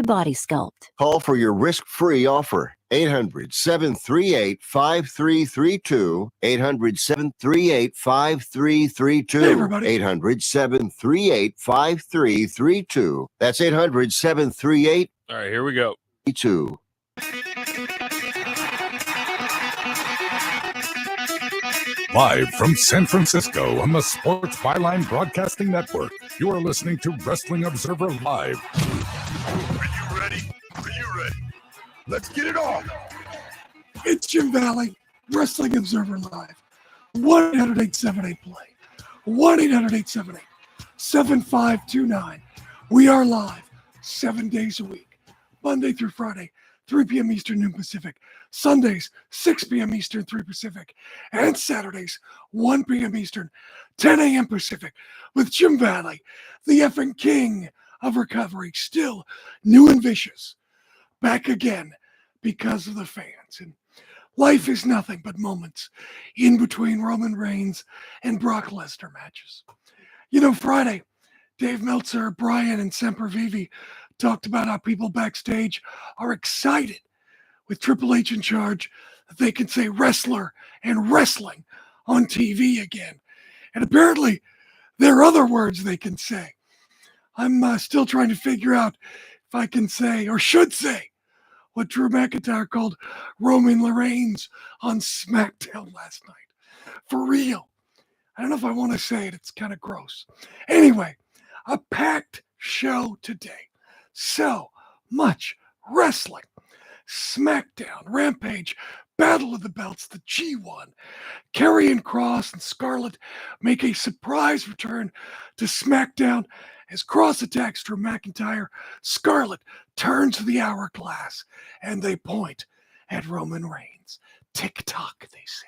body sculpt. Call for your risk-free offer. 800-738-5332. 800-738-5332. Hey, everybody. 800-738-5332. That's 800-738-52. All right, here we go. Live from San Francisco on the Sports Byline Broadcasting Network, you are listening to Wrestling Observer Live. Are you ready? Are you ready? Let's get it on. It's Jim Valley, Wrestling Observer Live. 1-800-878-PLAY. 1-800-878-7529. We are live 7 days a week, Monday through Friday, 3 p.m. Eastern, noon Pacific. Sundays, 6 p.m. Eastern, 3 Pacific. And Saturdays, 1 p.m. Eastern, 10 a.m. Pacific. With Jim Valley, the effing king of recovery, still new and vicious. Back again because of the fans. And life is nothing but moments in between Roman Reigns and Brock Lesnar matches. You know, Friday, Dave Meltzer, Brian, and Sempervive talked about how people backstage are excited with Triple H in charge that they can say wrestler and wrestling on TV again. And apparently there are other words they can say. I'm still trying to figure out if I can say or should say what Drew McIntyre called Roman Reigns on Smackdown last night. For real. I don't know if I want to say it. It's kind of gross. Anyway, a packed show today. So much wrestling. Smackdown, Rampage, Battle of the Belts, the G1. Karrion, Kross, and Scarlet make a surprise return to Smackdown as Kross attacks Drew McIntyre. Scarlet turns the hourglass and they point at Roman Reigns. Tick-tock, they say.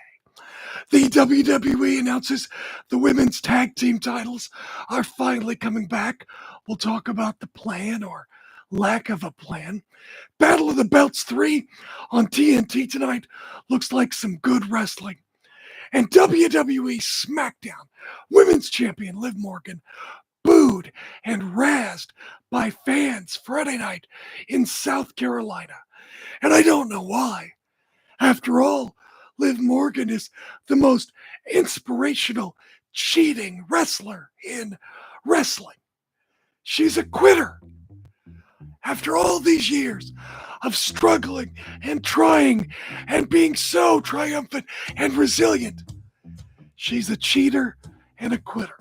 The WWE announces the women's tag team titles are finally coming back. We'll talk about the plan or lack of a plan. Battle of the Belts 3 on TNT tonight looks like some good wrestling. And WWE SmackDown Women's Champion Liv Morgan booed and razzed by fans Friday night in South Carolina. And I don't know why. After all, Liv Morgan is the most inspirational cheating wrestler in wrestling. She's a quitter. After all these years of struggling and trying and being so triumphant and resilient, she's a cheater and a quitter.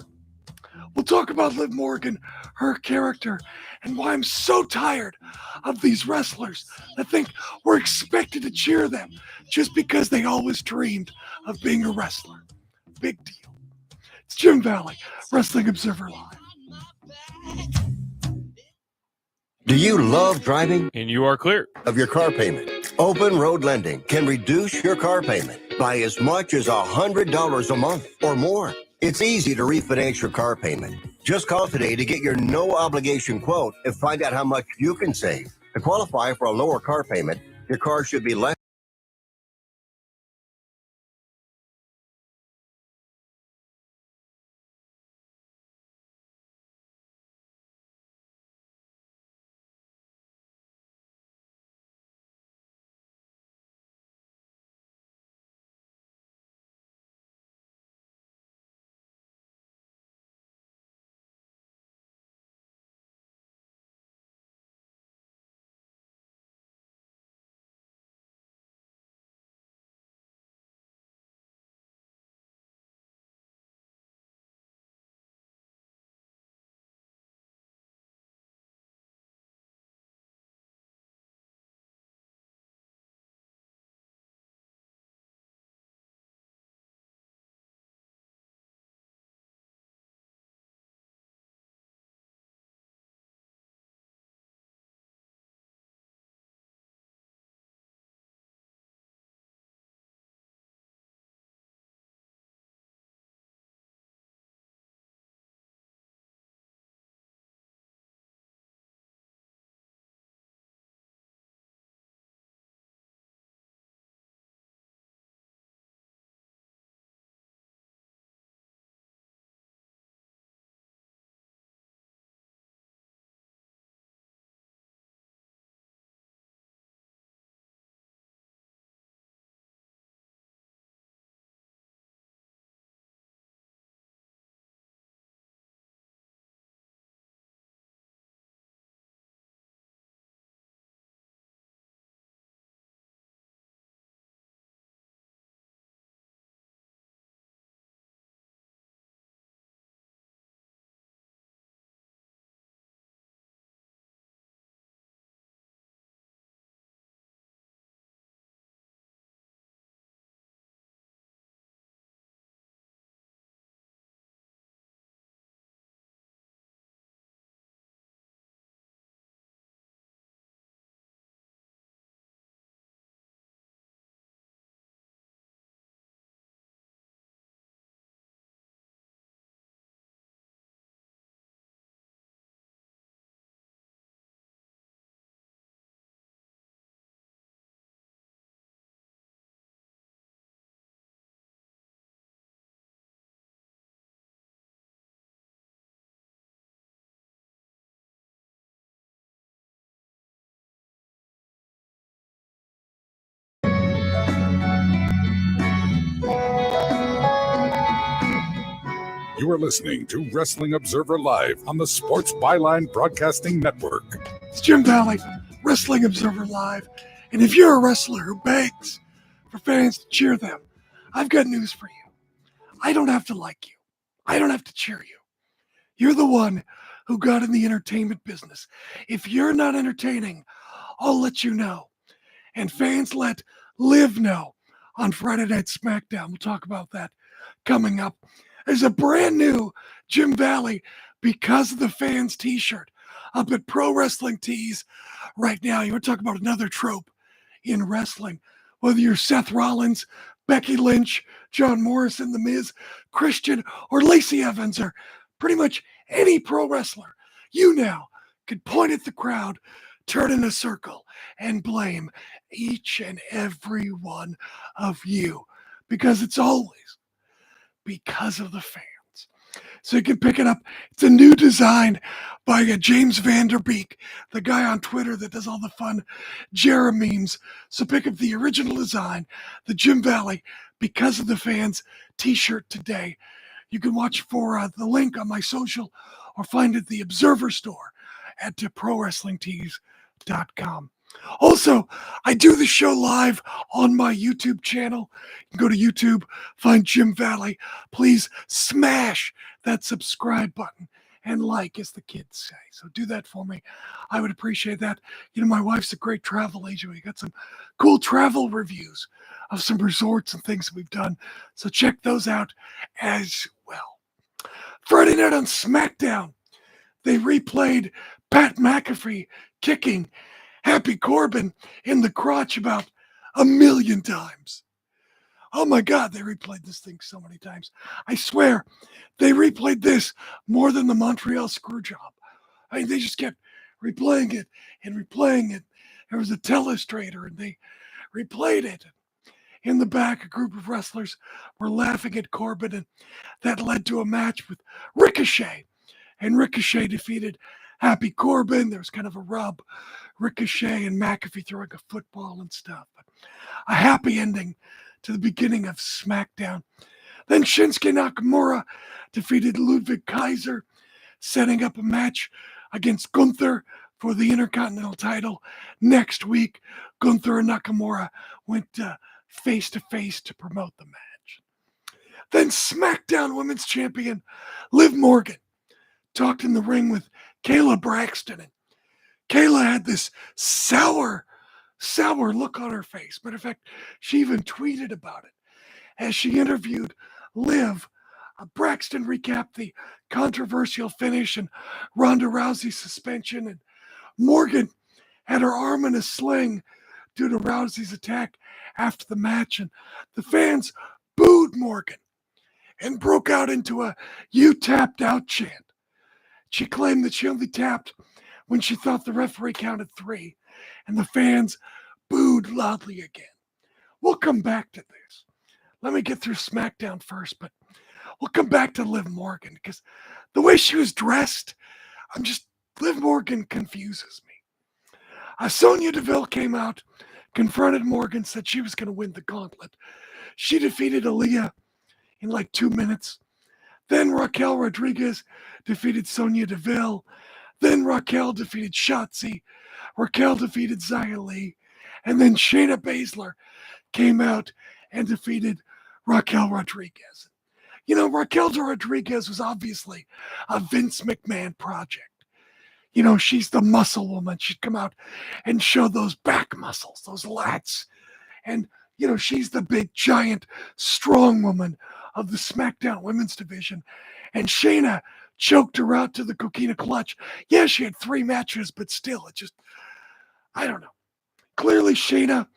We'll talk about Liv Morgan, her character, and why I'm so tired of these wrestlers that think we're expected to cheer them just because they always dreamed of being a wrestler. Big deal. It's Jim Valley, Wrestling Observer Live. Do you love driving? And you are clear of your car payment? Open Road Lending can reduce your car payment by as much as $100 a month or more. It's easy to refinance your car payment. Just call today to get your no-obligation quote and find out how much you can save. To qualify for a lower car payment, your car should be less You are listening to Wrestling Observer Live on the Sports Byline Broadcasting Network. It's Jim Valley, Wrestling Observer Live. And if you're a wrestler who begs for fans to cheer them, I've got news for you. I don't have to like you. I don't have to cheer you. You're the one who got in the entertainment business. If you're not entertaining, I'll let you know. And fans let Liv know on Friday Night Smackdown. We'll talk about that coming up. There's a brand new Jim Valley Because of the Fans t-shirt up at Pro Wrestling Tees right now. You want to talk about another trope in wrestling. Whether you're Seth Rollins, Becky Lynch, John Morrison, The Miz, Christian, or Lacey Evans, or pretty much any pro wrestler, you now can point at the crowd, turn in a circle, and blame each and every one of you, because it's always because of the fans. So you can pick it up. It's a new design by James Vanderbeek, the guy on Twitter that does all the fun Jera memes. So pick up the original design, the Jim Valley Because of the Fans t-shirt today. You can watch for the link on my social or find it at the Observer store at ProWrestlingTees.com. Also, I do the show live on my YouTube channel. You can go to YouTube, find Jim Valley. Please smash that subscribe button and like, as the kids say. So do that for me. I would appreciate that. You know, my wife's a great travel agent. We got some cool travel reviews of some resorts and things that we've done. So check those out as well. Friday night on Smackdown, they replayed Pat McAfee kicking Happy Corbin in the crotch about 1 million times. Oh my God, they replayed this thing so many times. I swear, they replayed this more than the Montreal Screwjob. I mean, they just kept replaying it and replaying it. There was a telestrator and they replayed it. In the back, a group of wrestlers were laughing at Corbin, and that led to a match with Ricochet. And Ricochet defeated Happy Corbin. There was kind of a rub. Ricochet and McAfee throwing a football and stuff. But a happy ending to the beginning of SmackDown. Then Shinsuke Nakamura defeated Ludwig Kaiser, setting up a match against Gunther for the Intercontinental title next week. Gunther and Nakamura went face-to-face to promote the match. Then SmackDown Women's Champion Liv Morgan talked in the ring with Kayla Braxton. And Kayla had this sour look on her face. Matter of fact, she even tweeted about it. As she interviewed Liv, Braxton recapped the controversial finish and Ronda Rousey's suspension. And Morgan had her arm in a sling due to Rousey's attack after the match. And the fans booed Morgan and broke out into a "You tapped out" chant. She claimed that she only tapped when she thought the referee counted 3, and the fans booed loudly again. We'll come back to this. Let me get through SmackDown first, but we'll come back to Liv Morgan, because the way she was dressed, Liv Morgan confuses me. Sonya Deville came out, confronted Morgan, said she was going to win the gauntlet. She defeated Aaliyah in like 2 minutes. Then Raquel Rodriguez defeated Sonya Deville. Then Raquel defeated Shotzi. Raquel defeated Xia Li. And then Shayna Baszler came out and defeated Raquel Rodriguez. You know, Raquel Rodriguez was obviously a Vince McMahon project. You know, she's the muscle woman. She'd come out and show those back muscles, those lats. And, you know, she's the big, giant, strong woman of the SmackDown women's division. And Shayna choked her out to the Coquina Clutch. Yeah, she had 3 matches, but still, I don't know. Clearly, Shayna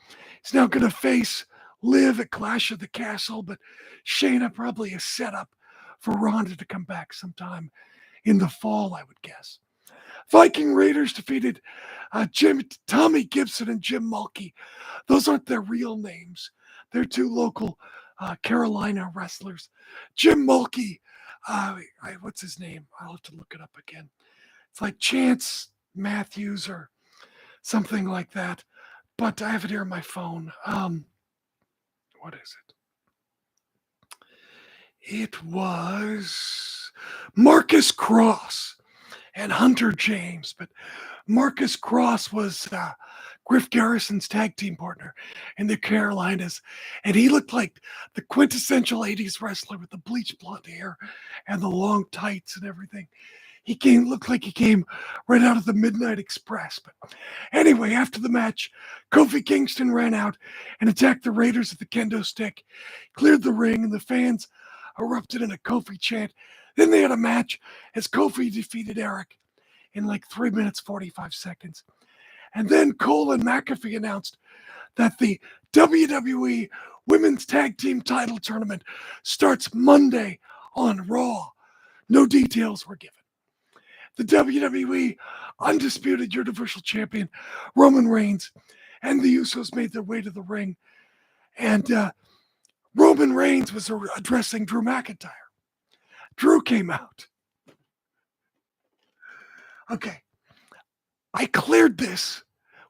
is now going to face Liv at Clash of the Castle, but Shayna probably is set up for Ronda to come back sometime in the fall, I would guess. Viking Raiders defeated Tommy Gibson and Jim Mulkey. Those aren't their real names. They're 2 local Carolina wrestlers. Jim Mulkey, what's his name? I'll have to look it up again. It's like Chance Matthews or something like that. But I have it here on my phone. What is it? It was Marcus Kross and Hunter James, but Marcus Kross was Griff Garrison's tag team partner in the Carolinas, and he looked like the quintessential 80s wrestler with the bleach blonde hair and the long tights and everything. Looked like he came right out of the Midnight Express. But anyway, after the match, Kofi Kingston ran out and attacked the Raiders with the kendo stick, cleared the ring, and the fans erupted in a Kofi chant. Then they had a match as Kofi defeated Eric in like 3 minutes, 45 seconds. And then Cole and McAfee announced that the WWE Women's Tag Team Title Tournament starts Monday on Raw. No details were given. The WWE Undisputed Universal Champion Roman Reigns and the Usos made their way to the ring. And Roman Reigns was addressing Drew McIntyre. Drew came out. Okay. I cleared this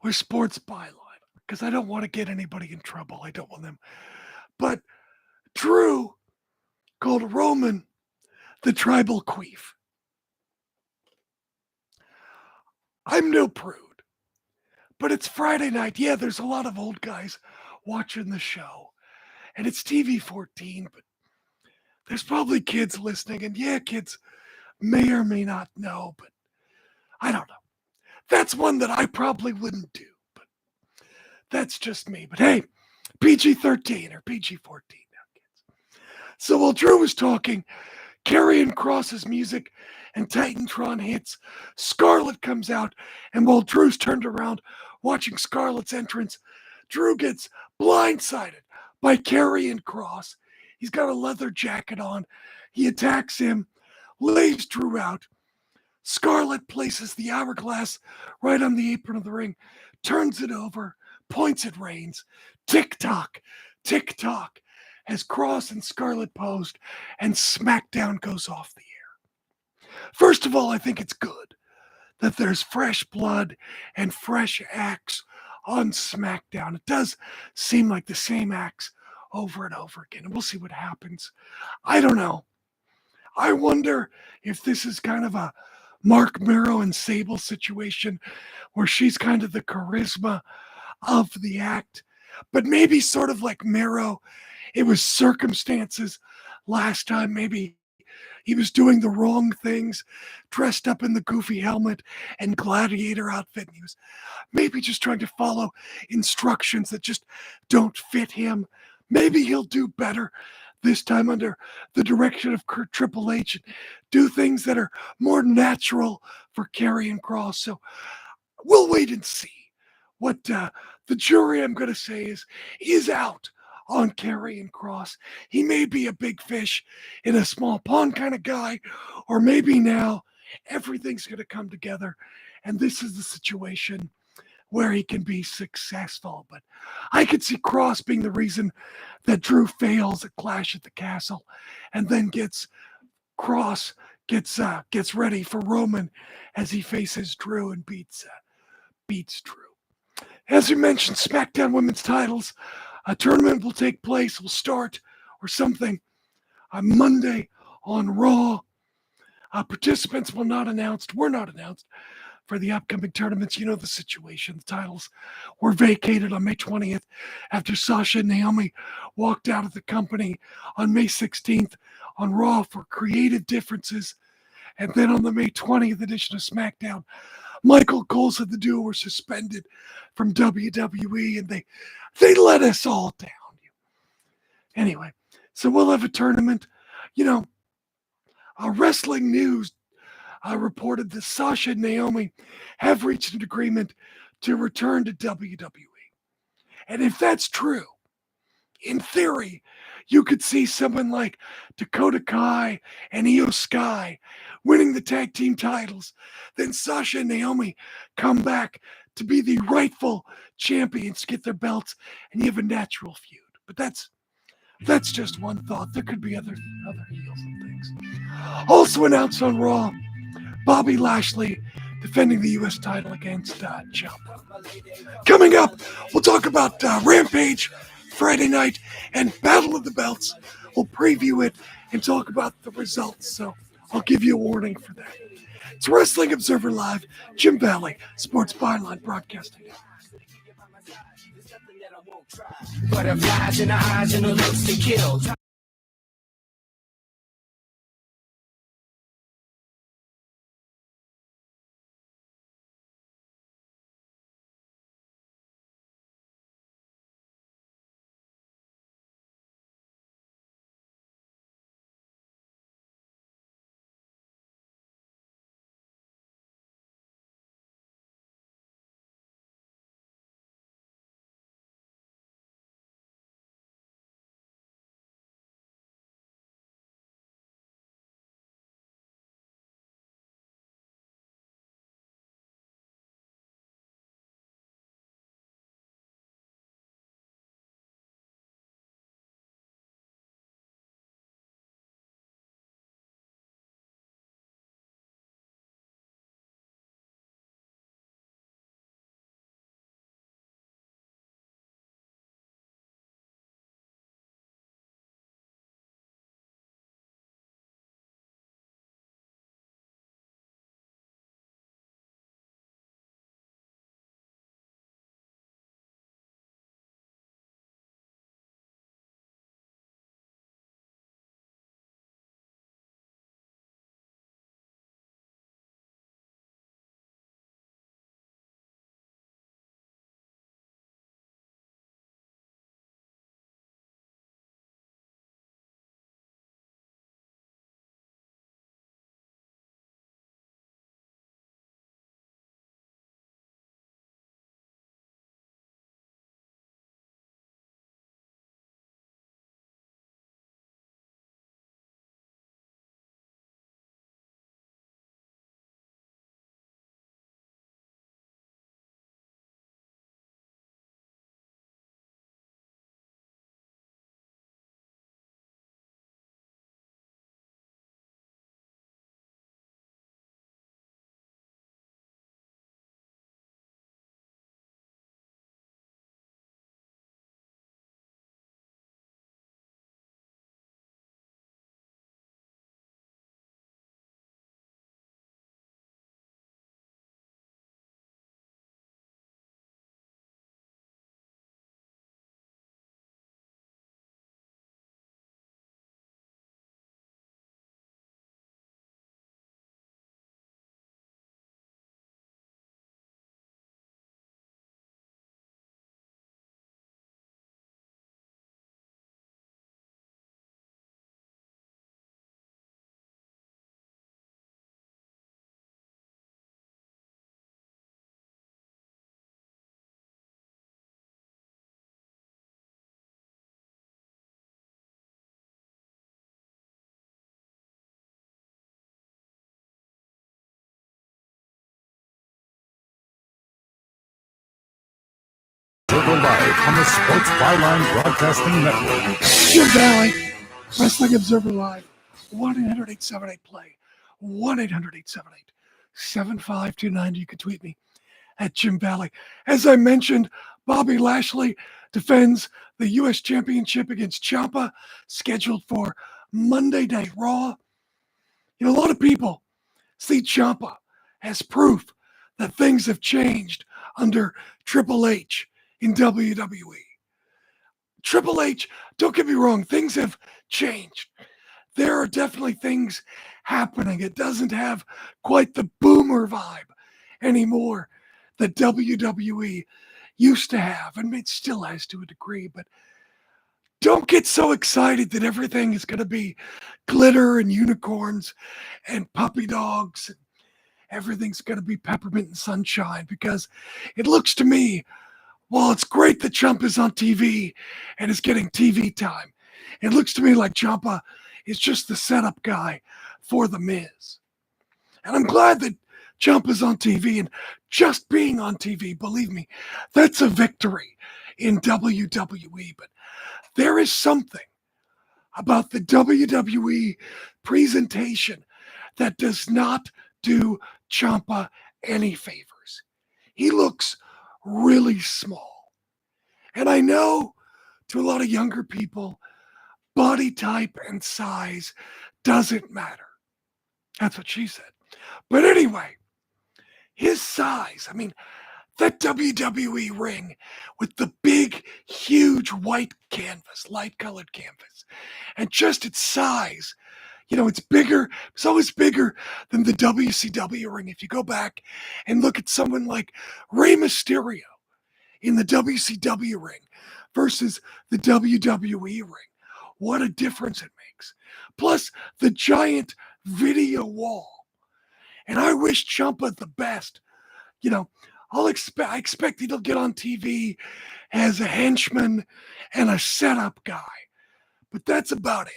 with Sports Byline because I don't want to get anybody in trouble. I don't want them. But Drew called Roman the tribal queef. I'm no prude, but it's Friday night. Yeah, there's a lot of old guys watching the show, and it's TV 14, but there's probably kids listening, and yeah, kids may or may not know, but I don't know. That's one that I probably wouldn't do, but that's just me. But hey, PG-13 or PG-14 now, kids. So while Drew was talking, Karrion Kross's music and Titantron hits, Scarlet comes out, and while Drew's turned around watching Scarlet's entrance, Drew gets blindsided by Karrion Kross. He's got a leather jacket on. He attacks him, lays Drew out. Scarlet places the hourglass right on the apron of the ring, turns it over, points at Reigns. Tick-tock, tick-tock, as Kross and Scarlet posed, and Smackdown goes off the air. First of all, I think it's good that there's fresh blood and fresh acts on SmackDown. It does seem like the same acts over and over again, and we'll see what happens. I don't know. I wonder if this is kind of a Mark Mero and Sable situation where she's kind of the charisma of the act, but maybe sort of like Mero, it was circumstances last time. Maybe he was doing the wrong things, dressed up in the goofy helmet and gladiator outfit. And he was maybe just trying to follow instructions that just don't fit him. Maybe he'll do better this time under the direction of Triple H and do things that are more natural for Karrion Kross. So we'll wait and see. What the jury, I'm going to say, is out on Karrion Kross. He may be a big fish in a small pond kind of guy, or maybe now everything's going to come together and this is the situation where he can be successful. But I could see Kross being the reason that Drew fails at Clash at the Castle, and then Kross gets ready for Roman as he faces Drew and beats Drew. As we mentioned, SmackDown Women's Titles, a tournament will take place, will start or something on Monday on Raw. Participants were not announced for the upcoming tournaments. You know the situation. The titles were vacated on May 20th after Sasha and Naomi walked out of the company on May 16th on Raw for creative differences. And then on the May 20th edition of SmackDown, Michael Cole said the duo were suspended from WWE, and they let us all down. Anyway, so we'll have a tournament. Wrestling News reported that Sasha and Naomi have reached an agreement to return to WWE. And if that's true, in theory, you could see someone like Dakota Kai and Io Sky winning the tag team titles. Then Sasha and Naomi come back to be the rightful champions, get their belts, and you have a natural feud. But that's just one thought. There could be other heels and things. Also announced on Raw, Bobby Lashley defending the U.S. title against Ciampa. Coming up, we'll talk about Rampage Friday night and Battle of the Belts we'll preview it and talk about the results. So I'll give you a warning for that. It's Wrestling Observer Live, Jim Valley, Sports Byline Broadcasting. Butterflies in the eyes and the looks to kill. Observer Live on the Sports Byline Broadcasting Network. Jim Valley, Wrestling Observer Live, 1-800-878-PLAY, 1-800-878-7529. You can tweet me at Jim Valley. As I mentioned, Bobby Lashley defends the U.S. Championship against Ciampa, scheduled for Monday Night Raw. You know, a lot of people see Ciampa as proof that things have changed under Triple H in WWE. Triple H, don't get me wrong, things have changed. There are definitely things happening. It doesn't have quite the boomer vibe anymore that WWE used to have, and it still has to a degree, but don't get so excited that everything is going to be glitter and unicorns and puppy dogs and everything's going to be peppermint and sunshine, because it looks to me, while it's great that Ciampa is on TV and is getting TV time, it looks to me like Ciampa is just the setup guy for The Miz. And I'm glad that Ciampa's on TV, and just being on TV, believe me, that's a victory in WWE. But there is something about the WWE presentation that does not do Ciampa any favors. He looks really small. And I know to a lot of younger people, body type and size doesn't matter. That's what she said. But anyway, his size, I mean, that WWE ring with the big, huge white canvas, light colored canvas, and just its size, it's bigger. It's always bigger than the WCW ring. If you go back and look at someone like Rey Mysterio in the WCW ring versus the WWE ring, what a difference it makes. Plus the giant video wall. And I wish Ciampa the best. I expect he'll get on TV as a henchman and a setup guy. But that's about it.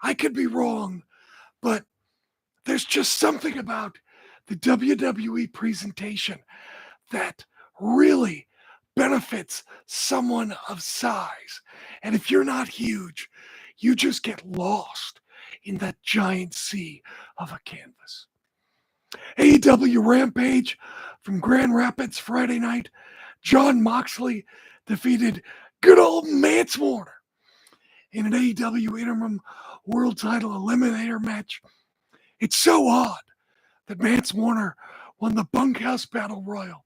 I could be wrong, but there's just something about the WWE presentation that really benefits someone of size. And if you're not huge, you just get lost in that giant sea of a canvas. AEW Rampage from Grand Rapids Friday night. Jon Moxley defeated good old Mance Warner in an AEW Interim World Title Eliminator match. It's so odd that Mance Warner won the Bunkhouse Battle Royal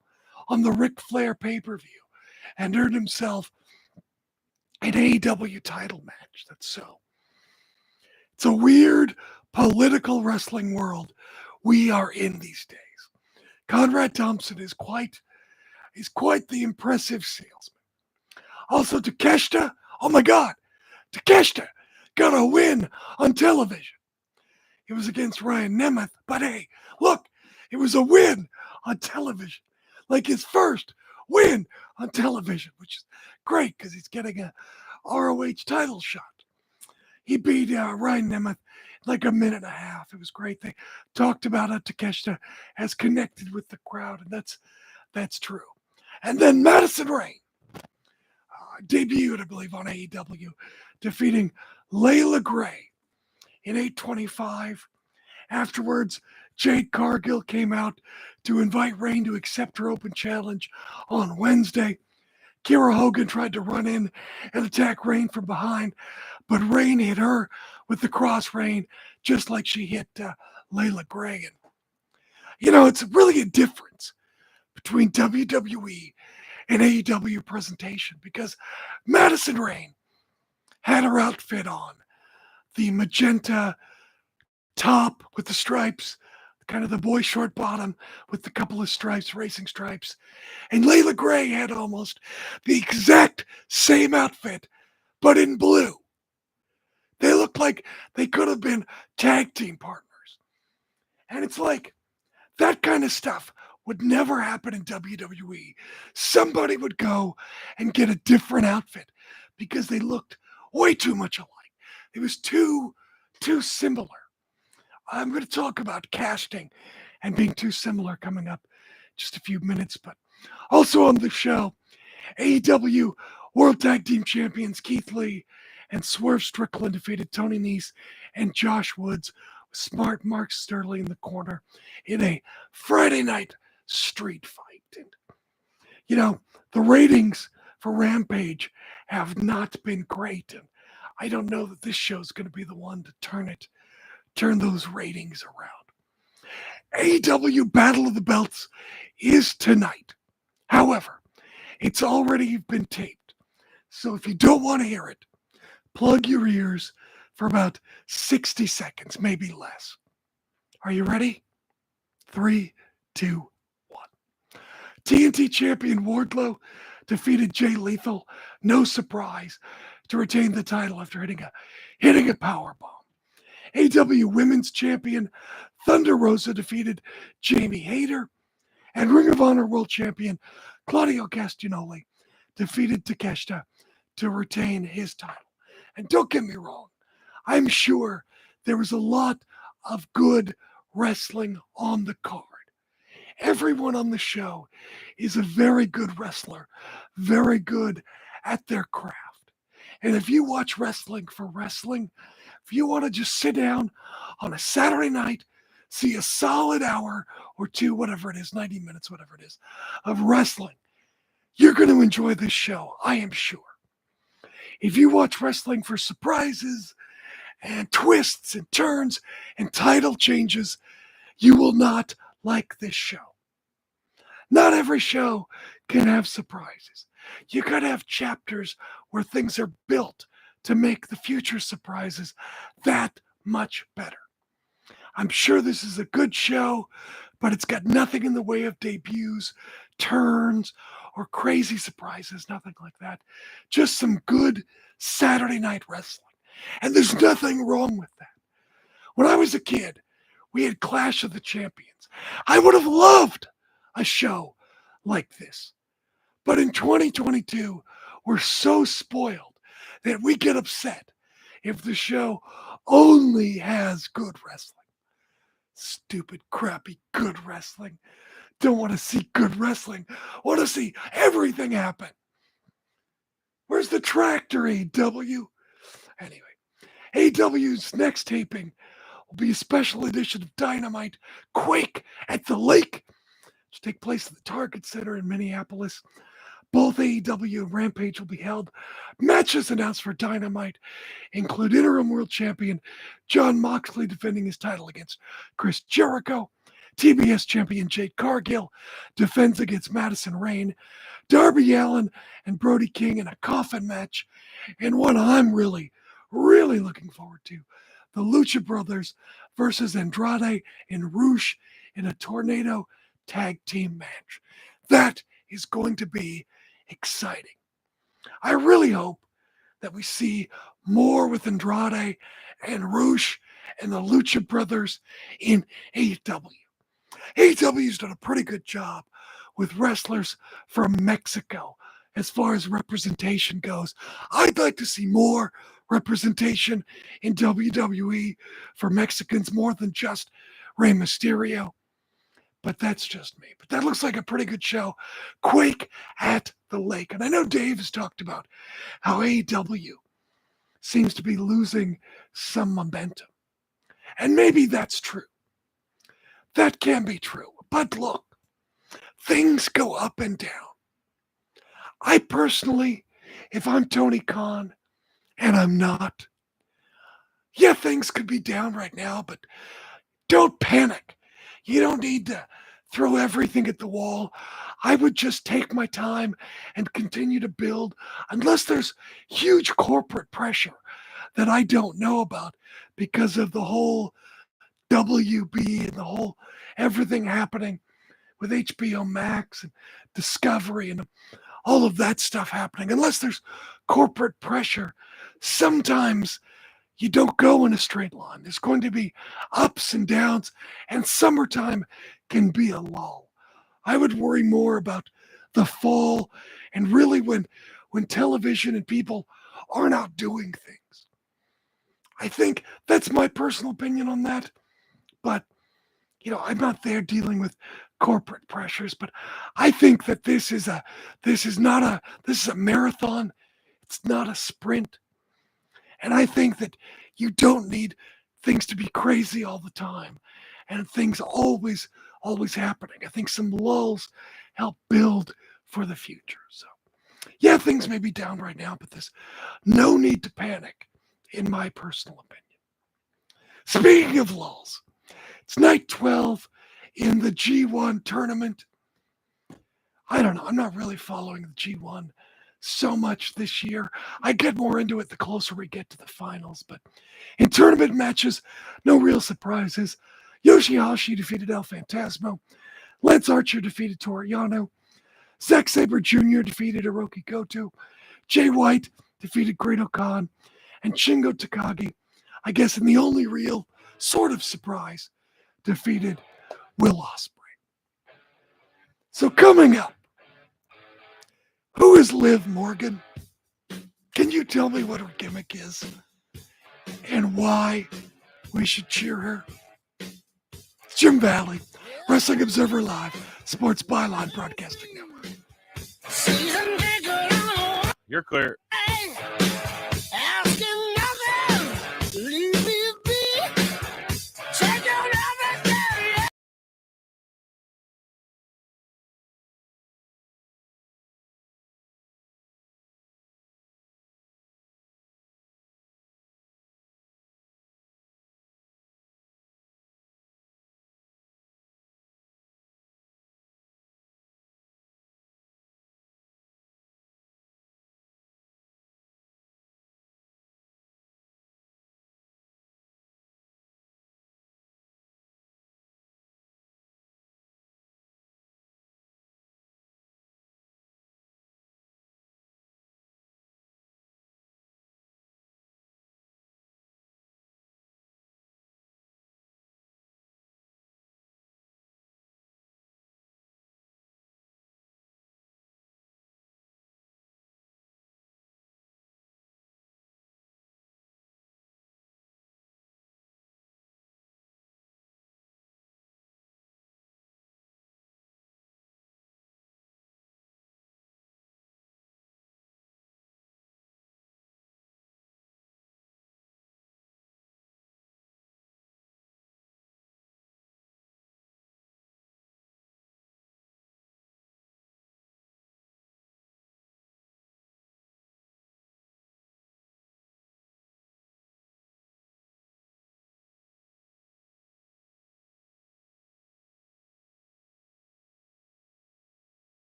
on the Ric Flair pay-per-view and earned himself an AEW title match. It's a weird political wrestling world we are in these days. Conrad Thompson is quite the impressive salesman. Also, Takeshita, oh my God, Takeshita got a win on television. It was against Ryan Nemeth, but hey, look, it was a win on television. Like his first win on television, which is great because he's getting a ROH title shot. He beat Ryan Nemeth like a minute and a half. It was great. They talked about it. Takeshita has connected with the crowd, and that's true. And then Madison Rayne debuted, I believe, on AEW, defeating Layla Gray in 825. Afterwards, Jade Cargill came out to invite Rayne to accept her open challenge on Wednesday. Kiera Hogan tried to run in and attack Rayne from behind, but Rayne hit her with the Kross Rayne, just like she hit Layla Gray. And, it's really a difference between WWE and AEW presentation because Madison Rayne had her outfit on, the magenta top with the stripes, kind of the boy short bottom with the couple of stripes, racing stripes. And Layla Gray had almost the exact same outfit, but in blue. They looked like they could have been tag team partners. And it's like, that kind of stuff would never happen in WWE. Somebody would go and get a different outfit because they looked way too much alike. It was too similar. I'm going to talk about casting and being too similar coming up just a few minutes, but also on the show, AEW World Tag Team Champions Keith Lee and Swerve Strickland defeated Tony Nese and Josh Woods with smart Mark Sterling in the corner in a Friday night street fight. And, the ratings for Rampage have not been great, and I don't know that this show is going to be the one to turn those ratings around. AEW Battle of the Belts is tonight. However, it's already been taped. So if you don't want to hear it, plug your ears for about 60 seconds, maybe less. Are you ready? 3, 2, 1. TNT champion Wardlow defeated Jay Lethal, no surprise, to retain the title after hitting a powerbomb. AEW Women's Champion Thunder Rosa defeated Jamie Hayter, and Ring of Honor World Champion Claudio Castagnoli defeated Takeshita to retain his title. And don't get me wrong, I'm sure there was a lot of good wrestling on the card. Everyone on the show is a very good wrestler, very good at their craft. And if you watch wrestling for wrestling, if you want to just sit down on a Saturday night, see a solid hour or two, whatever it is, 90 minutes, whatever it is, of wrestling, you're going to enjoy this show, I am sure. If you watch wrestling for surprises and twists and turns and title changes, you will not like this show. Not every show can have surprises. You gotta have chapters where things are built to make the future surprises that much better. I'm sure this is a good show, but it's got nothing in the way of debuts, turns, or crazy surprises, nothing like that. Just some good Saturday night wrestling. And there's nothing wrong with that. When I was a kid, we had Clash of the Champions. I would have loved a show like this. But in 2022, we're so spoiled that we get upset if the show only has good wrestling. Stupid, crappy, good wrestling. Don't want to see good wrestling. Want to see everything happen. Where's the tractor, AEW? Anyway, AEW's next taping will be a special edition of Dynamite Quake at the Lake, to take place at the Target Center in Minneapolis. Both AEW and Rampage will be held. Matches announced for Dynamite include interim world champion Jon Moxley defending his title against Chris Jericho. TBS champion Jade Cargill defends against Madison Rayne. Darby Allin and Brody King in a coffin match. And one I'm really looking forward to, the Lucha Brothers versus Andrade and Rush in a tornado tag team match. That is going to be exciting. I really hope that we see more with Andrade and Rush and the Lucha Brothers in AEW. AEW's done a pretty good job with wrestlers from Mexico as far as representation goes. I'd like to see more representation in WWE for Mexicans, more than just Rey Mysterio. But that's just me. But that looks like a pretty good show. Quake at the Lake. And I know Dave has talked about how AEW seems to be losing some momentum. And maybe that's true. That can be true. But look, things go up and down. I personally, if I'm Tony Khan, and I'm not, yeah, things could be down right now, but don't panic. You don't need to throw everything at the wall. I would just take my time and continue to build, unless there's huge corporate pressure that I don't know about because of the whole WB and the whole everything happening with HBO Max and Discovery and all of that stuff happening. Unless there's corporate pressure, sometimes you don't go in a straight line. There's going to be ups and downs, and summertime can be a lull. I would worry more about the fall and really when television and people aren't out doing things. I think that's my personal opinion on that. But, I'm not there dealing with corporate pressures, but I think that this is a marathon. It's not a sprint. And I think that you don't need things to be crazy all the time and things always happening. I think some lulls help build for the future. So, yeah, things may be down right now, but there's no need to panic, in my personal opinion. Speaking of lulls, it's night 12 in the G1 tournament. I don't know. I'm not really following the G1 so much this year. I get more into it the closer we get to the finals, but in tournament matches, no real surprises. Yoshihashi defeated El Phantasmo. Lance Archer defeated Toru Yano. Zack Sabre Jr. defeated Hiroki Goto. Jay White defeated Great Khan. And Shingo Takagi, I guess in the only real sort of surprise, defeated Will Ospreay. So coming up, who is Liv Morgan? Can you tell me what her gimmick is and why we should cheer her? Jim Valley, Wrestling Observer Live, Sports Byline Broadcasting Network. You're clear.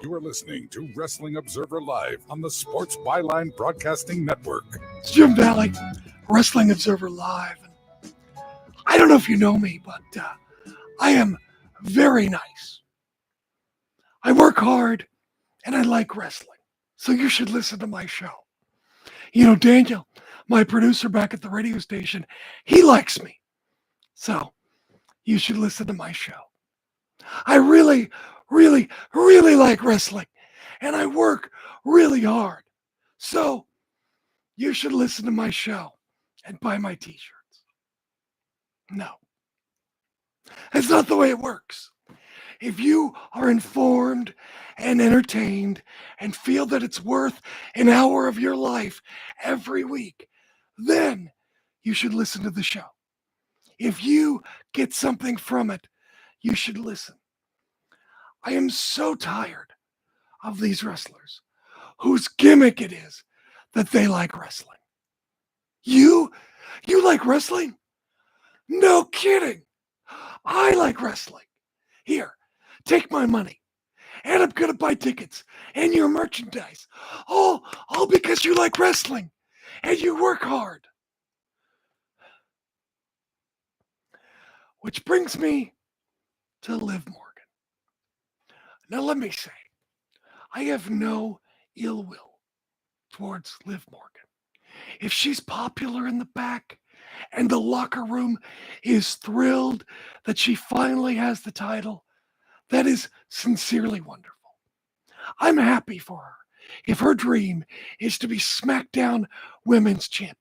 You are listening to Wrestling Observer Live on the Sports Byline Broadcasting Network. It's Jim Valley, Wrestling Observer Live. I don't know if you know me, but I am very nice. I work hard, and I like wrestling. So you should listen to my show. You know, Daniel, my producer back at the radio station, he likes me. So you should listen to my show. I really, really, really like wrestling, and I work really hard. So you should listen to my show and buy my t-shirts. No, that's not the way it works. If you are informed and entertained and feel that it's worth an hour of your life every week, then you should listen to the show. If you get something from it, you should listen. I am so tired of these wrestlers whose gimmick it is that they like wrestling. You like wrestling? No kidding. I like wrestling. Here, take my money. And I'm going to buy tickets and your merchandise. All because you like wrestling and you work hard. Which brings me to Liv Morgan. Now let me say, I have no ill will towards Liv Morgan. If she's popular in the back and the locker room is thrilled that she finally has the title, that is sincerely wonderful. I'm happy for her if her dream is to be Smackdown Women's Champion.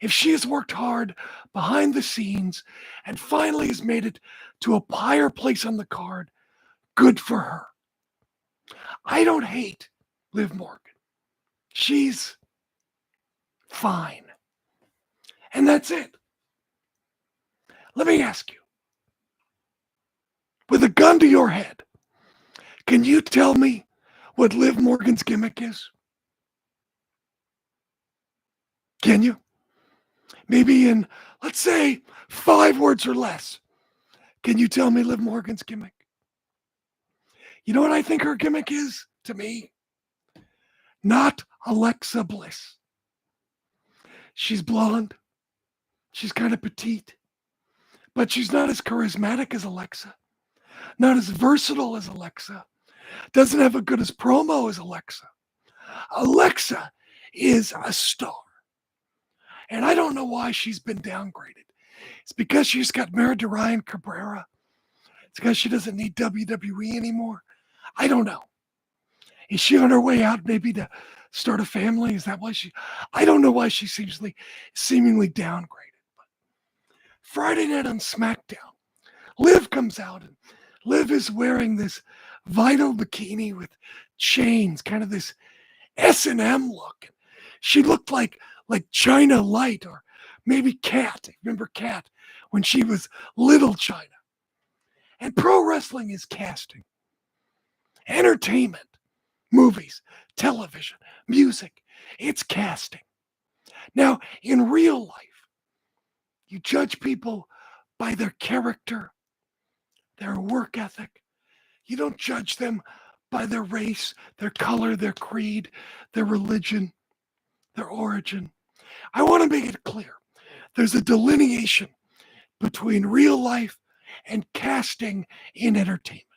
If she has worked hard behind the scenes and finally has made it to a higher place on the card, good for her. I don't hate Liv Morgan. She's fine. And that's it. Let me ask you, with a gun to your head, can you tell me what Liv Morgan's gimmick is? Can you? Maybe in, let's say, 5 words or less. Can you tell me Liv Morgan's gimmick? You know what I think her gimmick is to me? Not Alexa Bliss. She's blonde. She's kind of petite. But she's not as charismatic as Alexa. Not as versatile as Alexa. Doesn't have a good as promo as Alexa. Alexa is a star. And I don't know why she's been downgraded. It's because she's got married to Ryan Cabrera. It's because she doesn't need WWE anymore. I don't know. Is she on her way out maybe to start a family? Is that why I don't know why she's seemingly downgraded. But Friday night on Smackdown, Liv comes out and Liv is wearing this vinyl bikini with chains, kind of this S&M look. She looked like China Light or maybe Kat. Remember Kat when she was Little China? And pro wrestling is casting. Entertainment, movies, television, music, it's casting. Now, in real life, you judge people by their character, their work ethic. You don't judge them by their race, their color, their creed, their religion, their origin. I want to make it clear. There's a delineation between real life and casting in entertainment.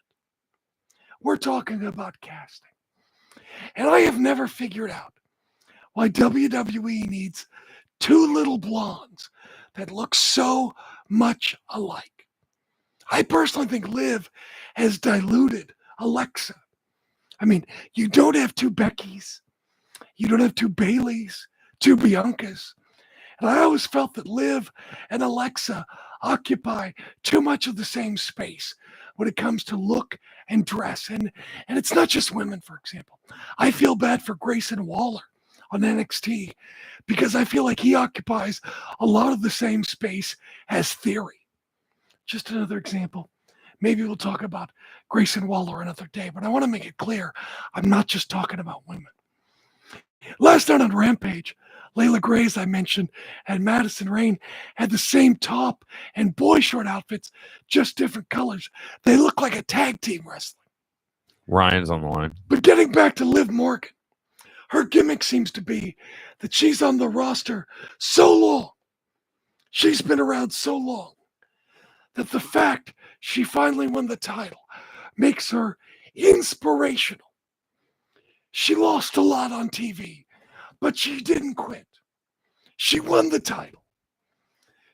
We're talking about casting. And I have never figured out why WWE needs 2 little blondes that look so much alike. I personally think Liv has diluted Alexa. I mean, you don't have 2 Beckys. You don't have 2 Baileys, 2 Biancas. And I always felt that Liv and Alexa occupy too much of the same space when it comes to look and dress. And it's not just women, for example. I feel bad for Grayson Waller on NXT because I feel like he occupies a lot of the same space as Theory. Just another example. Maybe we'll talk about Grayson Waller another day, but I want to make it clear I'm not just talking about women. Last night on Rampage, Layla Gray, as I mentioned, and Madison Rayne had the same top and boy short outfits, just different colors. They look like a tag team wrestling. Ryan's on the line. But getting back to Liv Morgan, her gimmick seems to be that she's on the roster so long. She's been around so long that the fact she finally won the title makes her inspirational. She lost a lot on TV, but she didn't quit. She won the title.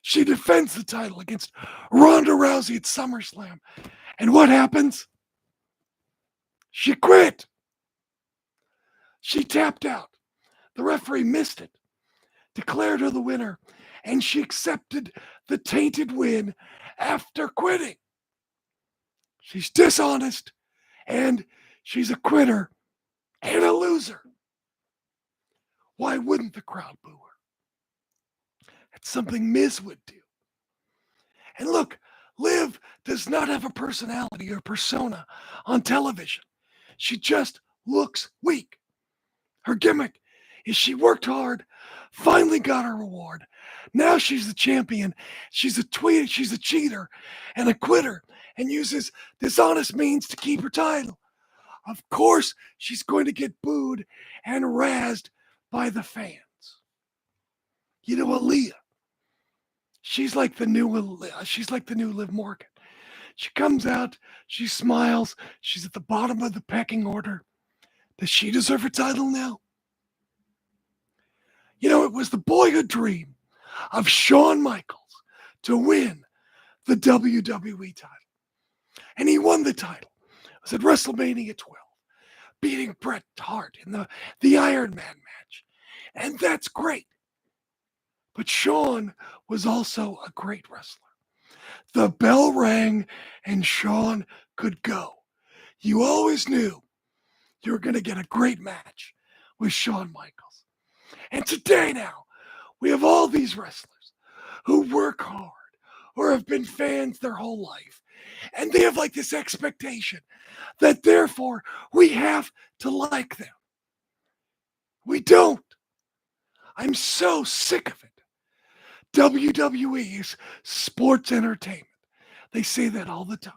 She defends the title against Ronda Rousey at SummerSlam. And what happens? She quit. She tapped out. The referee missed it, declared her the winner, and she accepted the tainted win after quitting. She's dishonest, and she's a quitter and a loser. Why wouldn't the crowd boo her? It's something Miz would do. And look, Liv does not have a personality or persona on television. She just looks weak. Her gimmick is she worked hard, finally got her reward. Now she's the champion. She's a cheater and a quitter and uses dishonest means to keep her title. Of course, she's going to get booed and razzed by the fans. You know, Aaliyah, she's like the new Liv Morgan. She comes out, she smiles, she's at the bottom of the pecking order. Does she deserve a title now? You know, it was the boyhood dream of Shawn Michaels to win the WWE title. And he won the title. It was at WrestleMania 12, beating Bret Hart in the Iron Man match. And that's great. But Shawn was also a great wrestler. The bell rang and Shawn could go. You always knew you were going to get a great match with Shawn Michaels. And today now, we have all these wrestlers who work hard or have been fans their whole life. And they have like this expectation that therefore we have to like them. We don't. I'm so sick of it. WWE is sports entertainment. They say that all the time.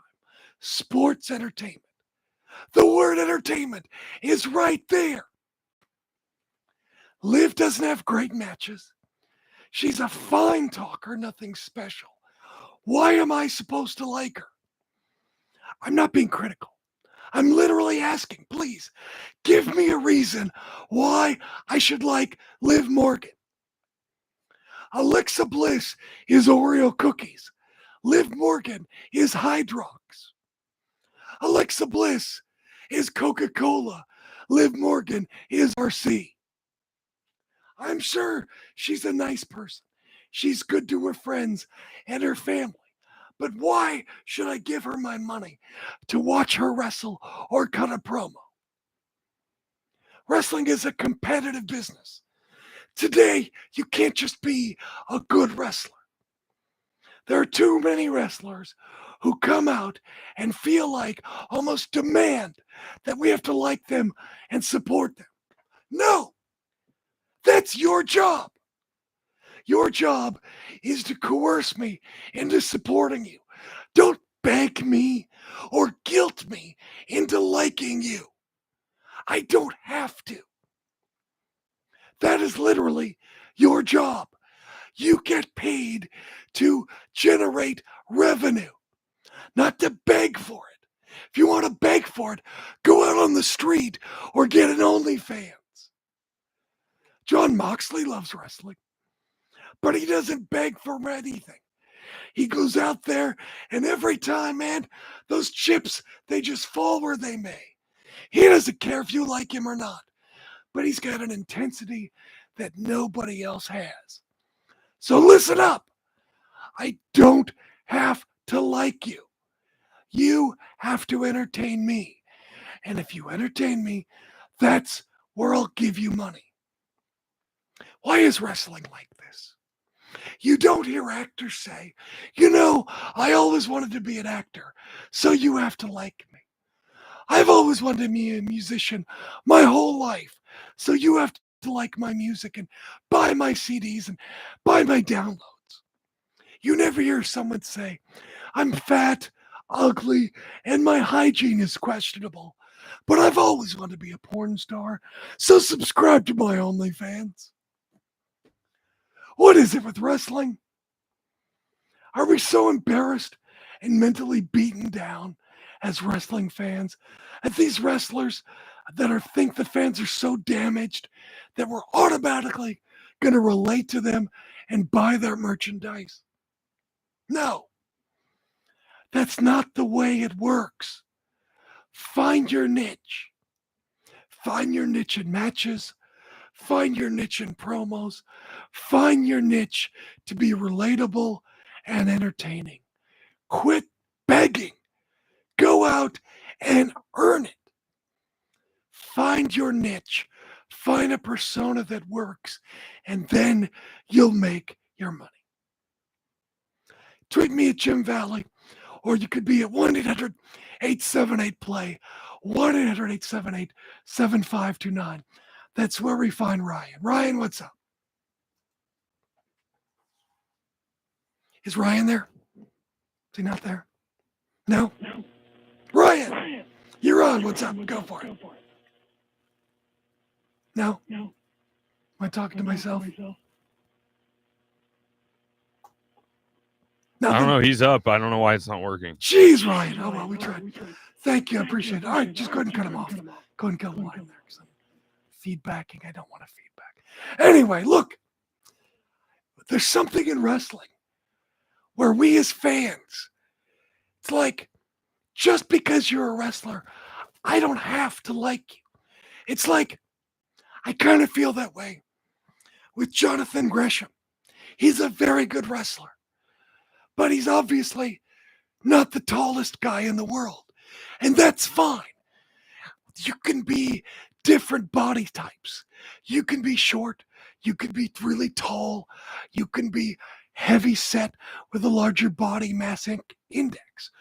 Sports entertainment. The word entertainment is right there. Liv doesn't have great matches. She's a fine talker, nothing special. Why am I supposed to like her? I'm not being critical. I'm literally asking, please, give me a reason why I should like Liv Morgan. Alexa Bliss is Oreo cookies. Liv Morgan is Hydrox. Alexa Bliss is Coca-Cola. Liv Morgan is RC. I'm sure she's a nice person. She's good to her friends and her family. But why should I give her my money to watch her wrestle or cut a promo? Wrestling is a competitive business. Today, you can't just be a good wrestler. There are too many wrestlers who come out and feel like, almost demand, that we have to like them and support them. No! That's your job. Your job is to coerce me into supporting you. Don't beg me or guilt me into liking you. I don't have to. That is literally your job. You get paid to generate revenue, not to beg for it. If you want to beg for it, go out on the street or get an OnlyFans. Jon Moxley loves wrestling, but he doesn't beg for anything. He goes out there, and every time, man, those chips, they just fall where they may. He doesn't care if you like him or not, but he's got an intensity that nobody else has. So listen up. I don't have to like you. You have to entertain me. And if you entertain me, that's where I'll give you money. Why is wrestling like this? You don't hear actors say, you know, I always wanted to be an actor, so you have to like me. I've always wanted to be a musician my whole life, so you have to like my music and buy my CDs and buy my downloads. You never hear someone say, I'm fat, ugly, and my hygiene is questionable, but I've always wanted to be a porn star, so subscribe to my OnlyFans. What is it with wrestling? Are we so embarrassed and mentally beaten down as wrestling fans at these wrestlers that think the fans are so damaged that we're automatically going to relate to them and buy their merchandise? No, that's not the way it works. Find your niche. Find your niche in matches. Find your niche in promos. Find your niche to be relatable and entertaining. Quit begging. Go out and earn it. Find your niche. Find a persona that works, and then you'll make your money. Tweet me at Jim Valley, or you could be at 1-800-878-PLAY, 1-800-878-7529. That's where we find Ryan. Ryan, what's up? Is Ryan there? Is he not there? No? Ryan, you're on. What's up? Go for it. No? Am I talking to myself? Nothing? I don't know. He's up. I don't know why it's not working. Jeez, Ryan. Oh, well, we tried. Thank you. I appreciate it. All right, just go ahead and cut him off. Go ahead and kill the line there because I'm feedbacking. I don't want to feedback. Anyway, look. There's something in wrestling where we as fans, it's like, just because you're a wrestler, I don't have to like you. It's like, I kind of feel that way with Jonathan Gresham. He's a very good wrestler, but he's obviously not the tallest guy in the world. And that's fine. You can be different body types. You can be short. You can be really tall. You can be heavy set with a larger body mass index.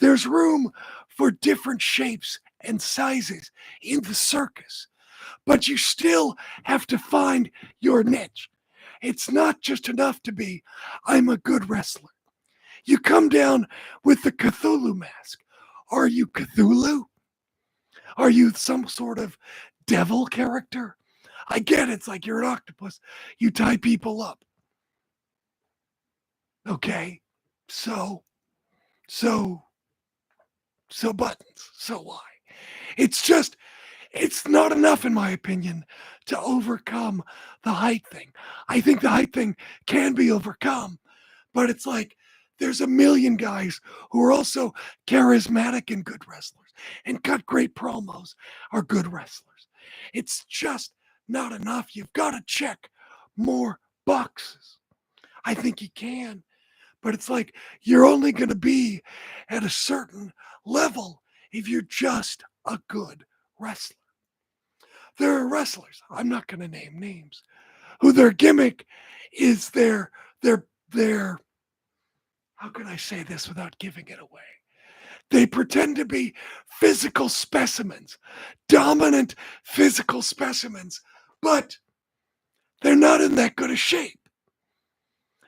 There's room for different shapes and sizes in the circus, but you still have to find your niche. It's not just enough to be, I'm a good wrestler. You come down with the Cthulhu mask. Are you Cthulhu? Are you some sort of devil character? I get it. It's like you're an octopus. You tie people up. Okay. So buttons. So why? It's not enough, in my opinion, to overcome the height thing. I think the height thing can be overcome, but it's like there's a million guys who are also charismatic and good wrestlers and cut great promos are good wrestlers. It's just not enough. You've got to check more boxes. I think you can, but it's like you're only going to be at a certain level if you're just a good wrestler. There are wrestlers, I'm not going to name names, who their gimmick is their how can I say this without giving it away? They pretend to be physical specimens, dominant physical specimens, but they're not in that good a shape.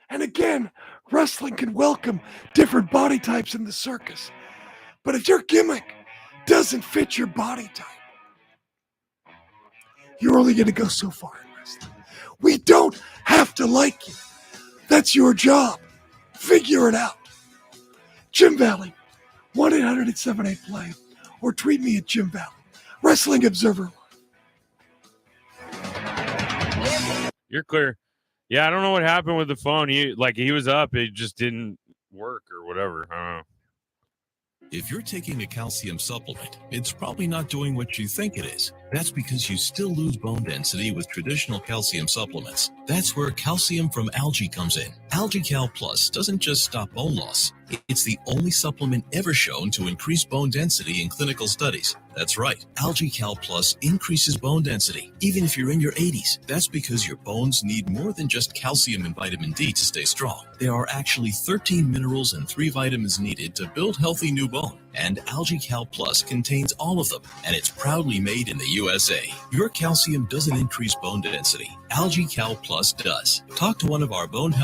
And again, wrestling can welcome different body types in the circus. But if your gimmick doesn't fit your body type, you're only going to go so far in wrestling. We don't have to like you. That's your job. Figure it out. Jim Valley, 1-800-878-PLAY, or tweet me at Jim Valley. Wrestling Observer. You're clear. Yeah, I don't know what happened with the phone. He was up. It just didn't work or whatever. I don't know. If you're taking a calcium supplement, it's probably not doing what you think it is. That's because you still lose bone density with traditional calcium supplements. That's where calcium from algae comes in. AlgaeCal Plus doesn't just stop bone loss. It's the only supplement ever shown to increase bone density in clinical studies. That's right. AlgaeCal Plus increases bone density, even if you're in your 80s. That's because your bones need more than just calcium and vitamin D to stay strong. There are actually 13 minerals and 3 vitamins needed to build healthy new bone. And AlgaeCal Plus contains all of them, and it's proudly made in the USA. Your calcium doesn't increase bone density. AlgaeCal Plus does. Talk to one of our bone health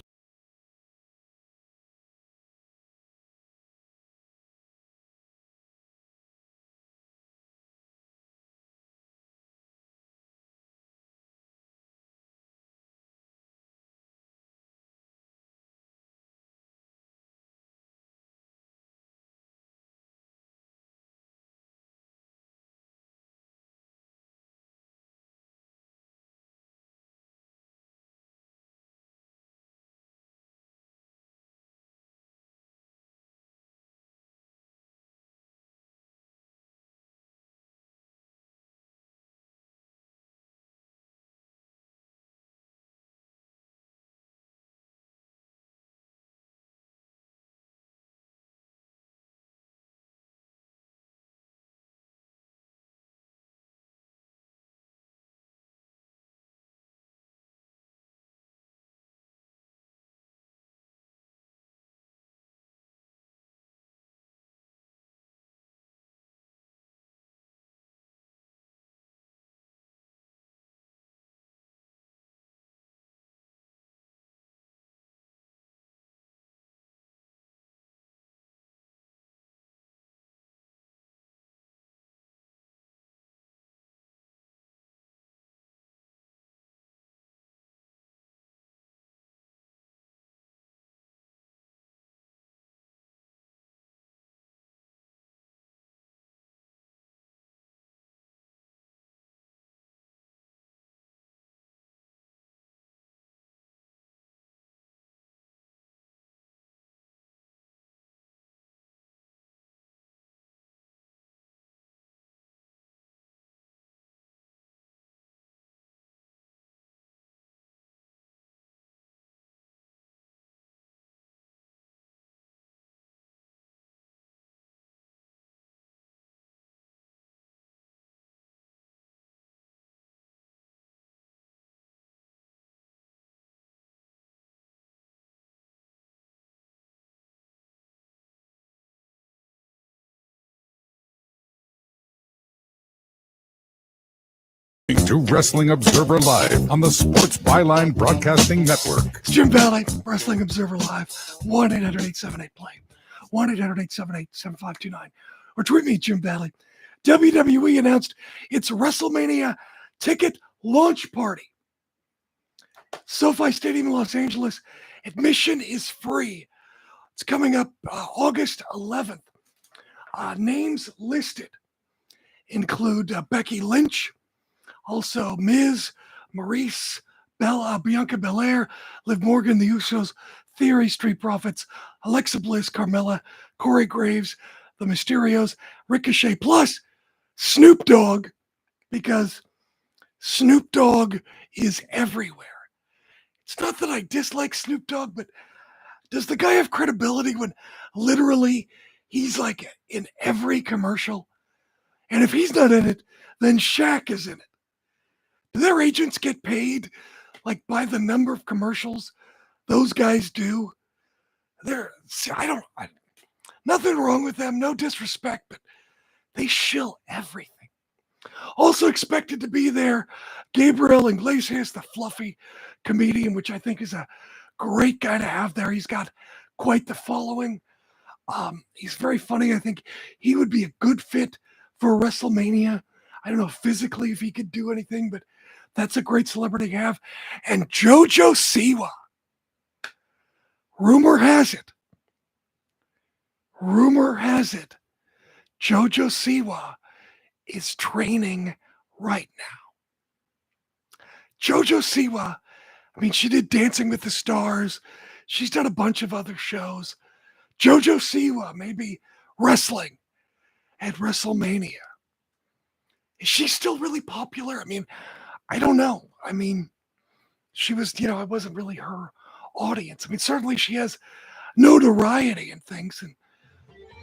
To Wrestling Observer Live on the Sports Byline Broadcasting Network. It's Jim Valley, Wrestling Observer Live, 1-800-878-PLAY, 1-800-878-7529, or tweet me, Jim Valley. WWE announced its WrestleMania ticket launch party. SoFi Stadium in Los Angeles, admission is free. It's coming up August 11th. Names listed include Becky Lynch, also Miz, Maurice, Bianca Belair, Liv Morgan, The Usos, Theory, Street Profits, Alexa Bliss, Carmella, Corey Graves, The Mysterios, Ricochet, plus Snoop Dogg, because Snoop Dogg is everywhere. It's not that I dislike Snoop Dogg, but does the guy have credibility when literally he's like in every commercial? And if he's not in it, then Shaq is in it. Do their agents get paid like by the number of commercials those guys do? Nothing wrong with them, no disrespect, but they shill everything. Also expected to be there, Gabriel Iglesias, the fluffy comedian, which I think is a great guy to have there. He's got quite the following. He's very funny. I think he would be a good fit for WrestleMania. I don't know physically if he could do anything, but that's a great celebrity to have. And JoJo Siwa. Rumor has it, JoJo Siwa is training right now. JoJo Siwa, I mean, she did Dancing with the Stars. She's done a bunch of other shows. JoJo Siwa may be wrestling at WrestleMania. Is she still really popular? I mean, I don't know. I mean, she was, it wasn't really her audience. I mean, certainly she has notoriety and things, and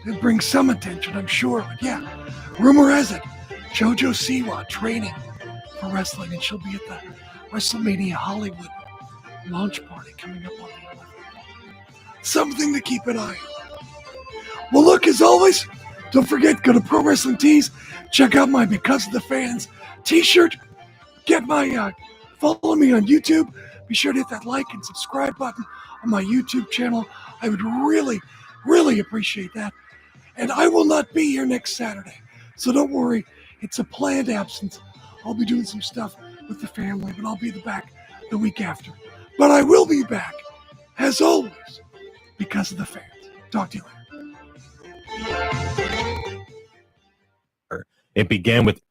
it brings some attention, I'm sure. But yeah, rumor has it, JoJo Siwa training for wrestling, and she'll be at the WrestleMania Hollywood launch party coming up on the 11th. Something to keep an eye on. Well, look, as always, don't forget, go to Pro Wrestling Tees. Check out my Because of the Fans t-shirt. Get my, follow me on YouTube. Be sure to hit that like and subscribe button on my YouTube channel. I would really, really appreciate that. And I will not be here next Saturday, so don't worry. It's a planned absence. I'll be doing some stuff with the family, but I'll be back the week after. But I will be back, as always, because of the fans. Talk to you later. It began with